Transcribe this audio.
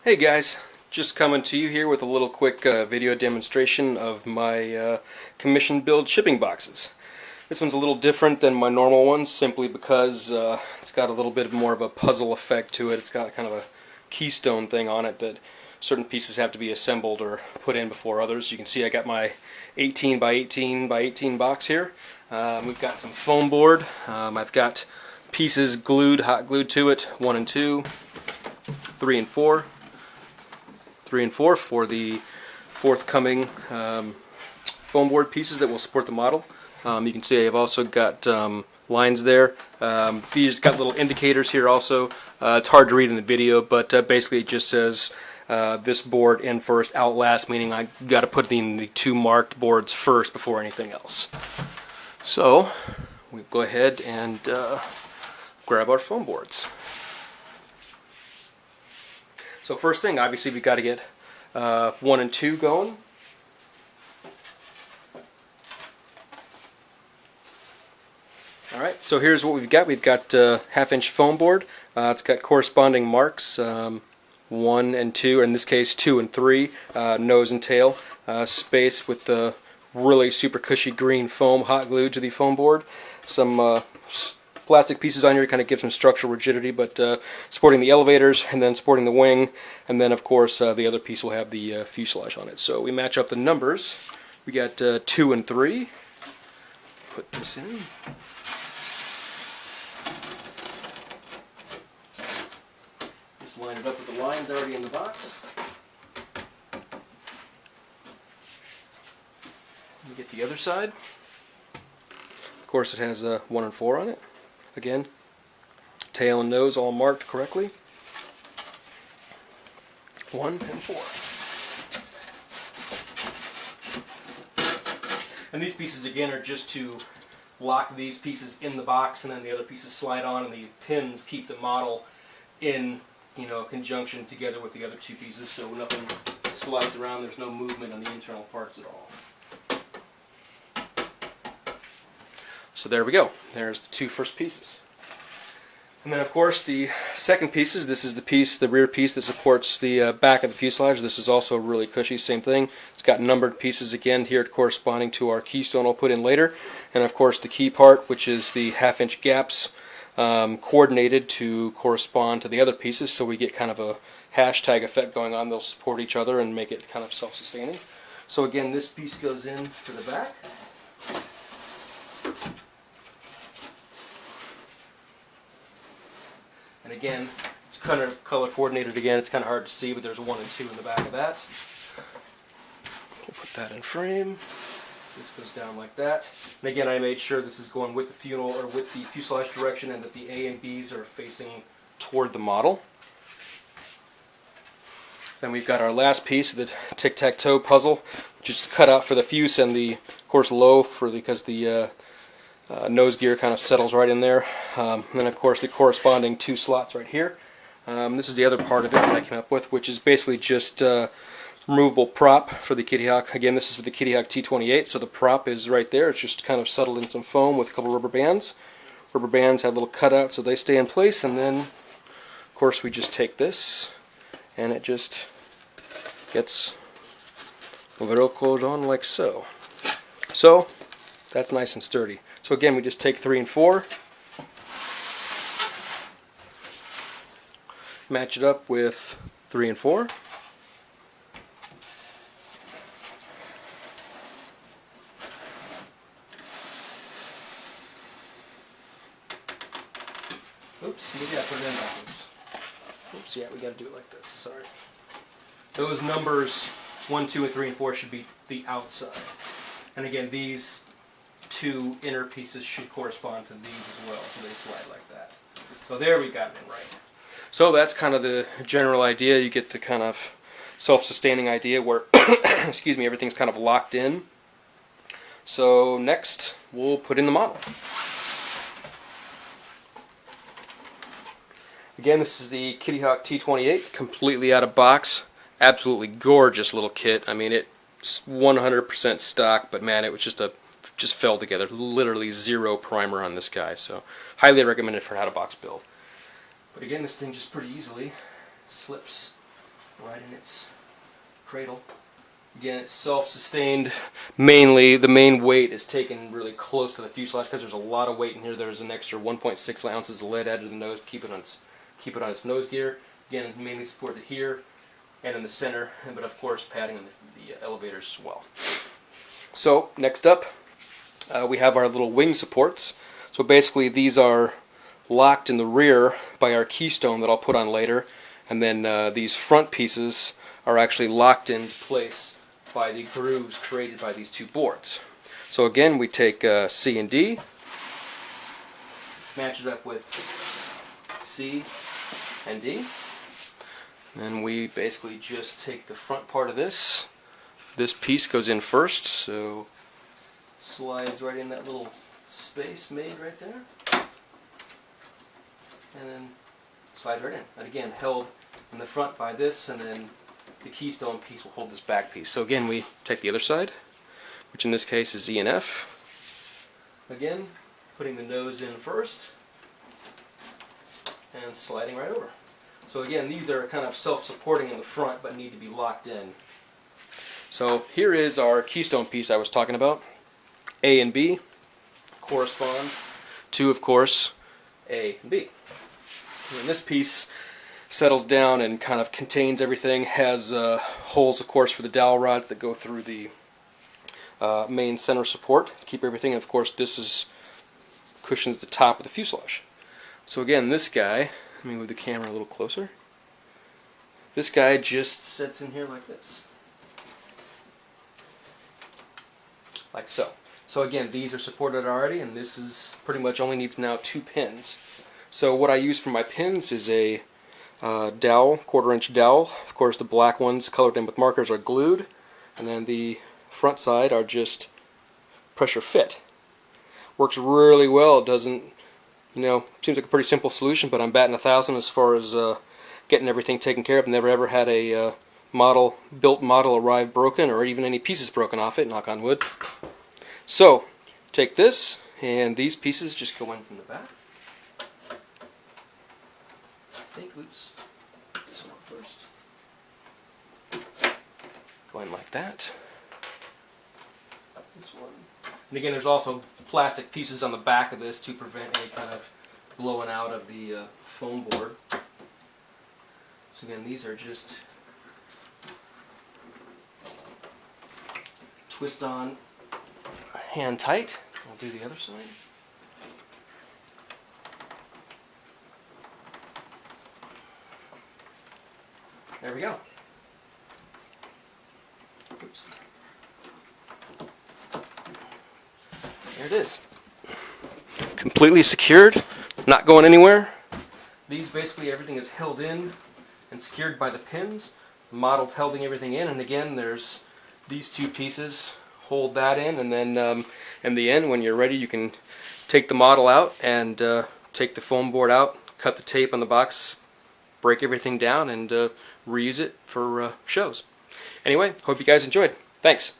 Hey guys, just coming to you here with a little quick video demonstration of my commission build shipping boxes. This one's a little different than my normal ones simply because it's got a little bit more of a puzzle effect to it. It's got kind of a keystone thing on it that certain pieces have to be assembled or put in before others. You can see I got my 18 by 18 by 18 box here. We've got some foam board. I've got pieces glued, hot glued to it, 1 and 2, 3 and 4. 3 and 4 for the forthcoming foam board pieces that will support the model. You can see I've also got lines there. These got little indicators here also. It's hard to read in the video, but basically it just says this board in first, out last, meaning I got to put in the 2 marked boards first before anything else. So we go ahead and grab our foam boards. So first thing, obviously, we've got to get 1 and 2 going. Alright, so here's what we've got. We've got half-inch foam board. It's got corresponding marks, 1 and 2, or in this case 2 and 3, nose and tail, space with the really super cushy green foam hot glued to the foam board. Some plastic pieces on here kind of give some structural rigidity, but supporting the elevators and then supporting the wing, and then of course the other piece will have the fuselage on it. So we match up the numbers. We got 2 and 3. Put this in. Just line it up with the lines already in the box. Let me get the other side. Of course it has 1 and 4 on it. Again, tail and nose all marked correctly. 1 and 4. And these pieces again are just to lock these pieces in the box, and then the other pieces slide on, and the pins keep the model in, conjunction together with the other 2 pieces, so nothing slides around. There's no movement on the internal parts at all. So there we go. There's the 2 first pieces. And then of course the second pieces, this is the rear piece that supports the back of the fuselage. This is also really cushy, same thing. It's got numbered pieces again here corresponding to our keystone I'll put in later. And of course the key part, which is the half-inch gaps, coordinated to correspond to the other pieces, so we get kind of a hashtag effect going on. They'll support each other and make it kind of self-sustaining. So again, this piece goes in to the back. And again, it's kind of color coordinated again. It's kind of hard to see, but there's 1 and 2 in the back of that. We'll put that in frame. This goes down like that. And again, I made sure this is going with the fuselage direction, and that the A and B's are facing toward the model. Then we've got our last piece of the tic-tac-toe puzzle, which is cut out for the fuse and the, of course, low because the nose gear kind of settles right in there. And then of course the corresponding 2 slots right here. This is the other part of it that I came up with, which is basically just removable prop for the Kitty Hawk. Again, this is for the Kitty Hawk T28, so the prop is right there. It's just kind of settled in some foam with a couple rubber bands. Rubber bands have little cutouts so they stay in place, and then of course we just take this and it just gets velcroed on like so. So that's nice and sturdy. So again, we just take 3 and 4, match it up with 3 and 4, oops, maybe I put it in backwards. Oops, yeah, we got to do it like this, sorry. Those numbers 1, 2, and 3, and 4 should be the outside. And again, these 2 inner pieces should correspond to these as well, so they slide like that. So there we got it in right. So that's kind of the general idea. You get the kind of self-sustaining idea where excuse me, everything's kind of locked in. So next we'll put in the model. Again, this is the Kitty Hawk T28, completely out of box. Absolutely gorgeous little kit. I mean, it's 100% stock, but man, it was just fell together. Literally 0 primer on this guy, so highly recommended for an out-of-box build. But again, this thing just pretty easily slips right in its cradle. Again, it's self-sustained. Mainly, the main weight is taken really close to the fuselage because there's a lot of weight in here. There's an extra 1.6 ounces of lead added to the nose to keep it on its nose gear. Again, mainly supported here and in the center, but of course padding on the elevators as well. So next up, we have our little wing supports. So basically, these are locked in the rear by our keystone that I'll put on later, and then these front pieces are actually locked into place by the grooves created by these two boards. So again, we take C and D, match it up with C and D, and we basically just take the front part of this. This piece goes in first, so it slides right in that little space made right there, and then slides right in. And again, held in the front by this, and then the keystone piece will hold this back piece. So again, we take the other side, which in this case is E and F. Again, putting the nose in first and sliding right over. So again, these are kind of self-supporting in the front but need to be locked in. So here is our keystone piece I was talking about. A and B correspond to, of course, A and B. And this piece settles down and kind of contains everything, has holes of course for the dowel rods that go through the main center support to keep everything, and of course this cushions the top of the fuselage. So again, this guy, let me move the camera a little closer, this guy just sits in here like this, like so. So again, these are supported already, and this is pretty much only needs now 2 pins. So what I use for my pins is a dowel, 1/4-inch dowel. Of course, the black ones colored in with markers are glued, and then the front side are just pressure fit. Works really well. It doesn't, seems like a pretty simple solution, but I'm batting 1,000 as far as getting everything taken care of. Never ever had a built model arrive broken, or even any pieces broken off it, knock on wood. So, take this, and these pieces just go in from the back. Oops, this one first. Go in like that. This one. And again, there's also plastic pieces on the back of this to prevent any kind of blowing out of the foam board. So again, these are just twist on hand tight. I'll do the other side. There we go. Oops. There it is. Completely secured, not going anywhere. These basically everything is held in and secured by the pins. The model's holding everything in, and again there's these 2 pieces hold that in, and then in the end when you're ready you can take the model out and take the foam board out, cut the tape on the box, break everything down, and reuse it for shows. Anyway, hope you guys enjoyed. Thanks.